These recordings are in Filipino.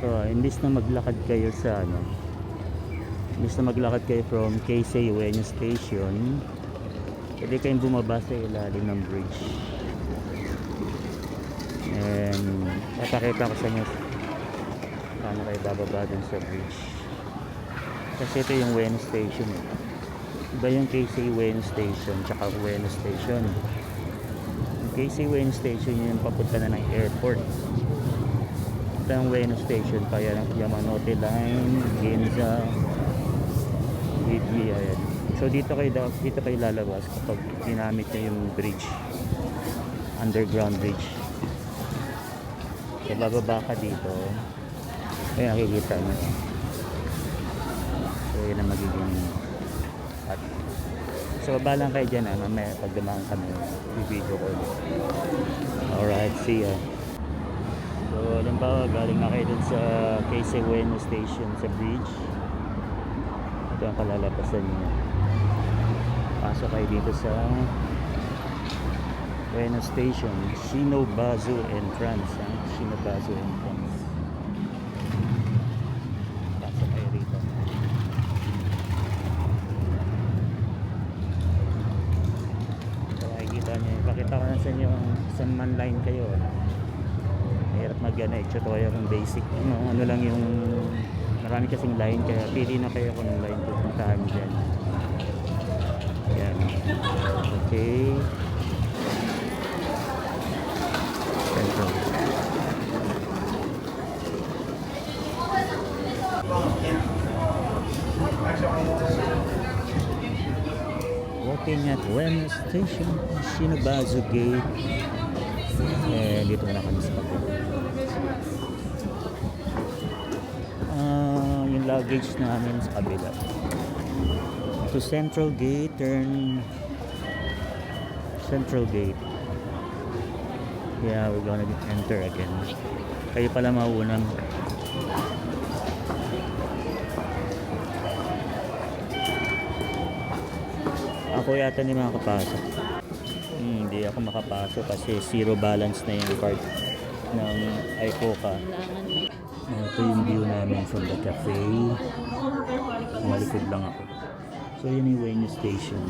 So, imbis na maglakad kayo sa imbis na maglakad kayo from Quezon Ueno Station, pwede kayong bumaba sa ilalim ng bridge. And papakita ko sa inyo paano kayo bababa dun sa bridge. Kasi ito yung Ueno Station. Iba yung Quezon Ueno Station tsaka Ueno Station. Yung Quezon Ueno Station yung papunta na ng airport. Ito yung Ueno Station kaya ng Yamanote Line, Ginza, Whitby, ayan. So dito kayo lalabas kapag ginamit nyo yung bridge, underground bridge. So bababa ka dito, ay nakikita nyo. So yun ang magiging at so baba lang kayo dyan, mamaya pag dumaan kami i-video ko. Alright, see ya. So halimbawa galing na kayo dun sa Quezon Ueno Station sa bridge, ito ang kalalabasan nyo. Pasok kayo dito sa Ueno Station, Shinobazu entrance, Shinobazu entrance. Pasok kayo rito. So makikita nyo, pakita ko na sa inyo saan man line kayo. Mahirap tutorial kung basic ano lang yung marami kasing line, kaya pili na kayo kung line pupuntahan dyan. Yan. Okay. Central. Walking at Ueno Station, Shinobazu Gate. Dito na kami sa pagkakas. Yung luggage namin sa kabila. To Central Gate, turn Central Gate. Yeah, we're gonna enter again. Kayo pala maunang. Ako yata hindi makakapasok. Hindi ako makapasok kasi zero balance na yung card ng iCoca. Ito yung view namin from the cafe. Malikod lang ako. So yun yung Ueno Station.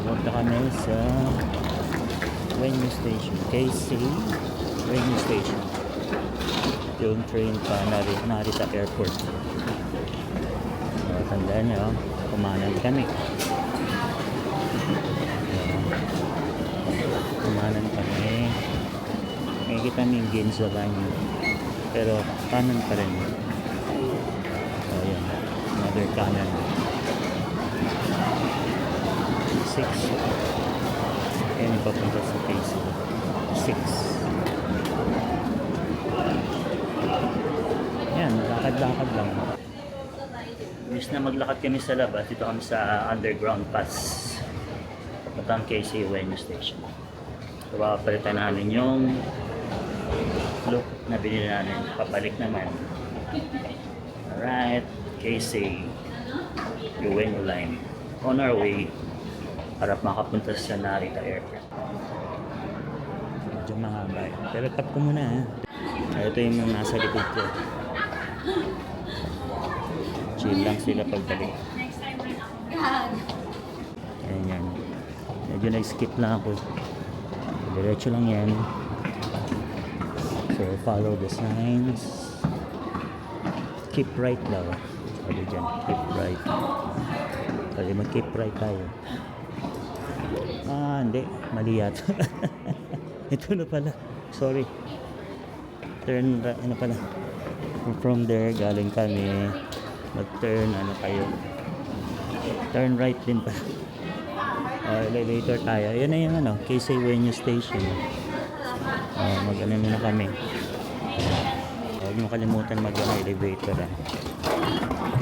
Punta kami sa Ueno Station, Quezon Ueno Station. Yung train pa Narita Airport. So, tandaan nyo, kumanan kami. Kumanan kami. Makikita namin yung Ginza line, pero kanan pa rin. So yun, another kanan. 6 and papunta sa Quezon 6. Yan, lakad-lakad lang. Imbis na maglakad kami sa labas, dito kami sa underground pass papuntang Quezon Ueno Station. So papalitan namin yung look na binili namin, papalik naman. Alright, Quezon Ueno line on our way para makapunta sa Narita Airport. Medyo mahaba, pero tap ko muna. Ito yung mga nasa likod ko. Chill lang sila pagbalik. Ayan yan. Medyo nag-skip lang ako. Diretso lang yan. So, follow the signs. Keep right daw. Sabi dyan, keep right. Sabi mag-keep right tayo. Hindi. Mali yata. Ito na pala. Sorry. Turn, ano pala. From there, galing kami. Mag-turn, ano kayo. Turn right din pala. Elevator tayo. Ayan na yung ano, Keisei Ueno Station. Mag-ano na kami. Huwag mo kalimutan mag-elevator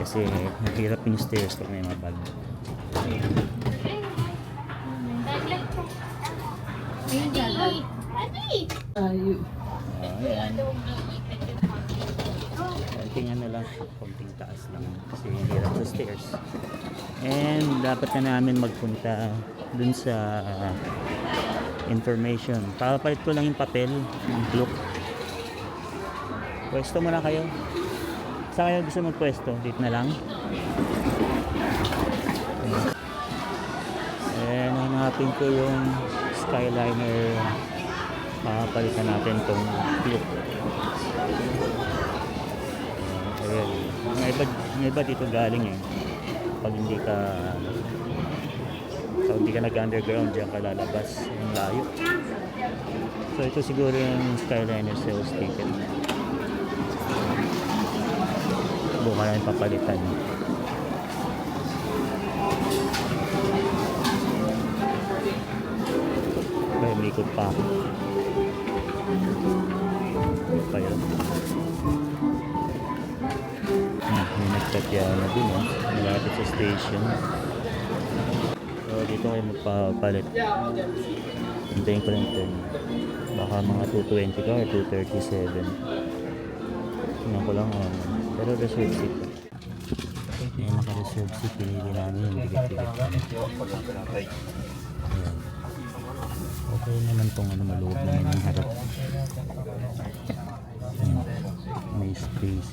kasi mahirap yung stairs pag may mabag. Ayan. Konting ano lang, konting taas lang kasi hirap sa stairs. And dapat na namin magpunta dun sa information. Papalit ko lang yung papel, yung look. Pwesto muna kayo. Saan kayo gusto magpwesto? Dito na lang. And hanapin ko yung Skyliner. Papalitan natin tong look. Ayan. May iba dito galing eh. Pag hindi ka nag-underground, diyan ka lalabas. Yung layo. So ito siguro yung Skyliner sales ticket. Buka na yung papalitan. Kaya umikot pa ako. Pa yun. May nagtatya na dun malapit sa station. So dito kayo magpapalit. Hintayin ko lang ito. Baka mga 220 ka or 237. Tingnan ko lang pero reserve seat. Yung naka-reserve seat, pinili namin yung bigat-bigat. Ayan. Okay naman tong maloob naman yung harap. Ayan. May space.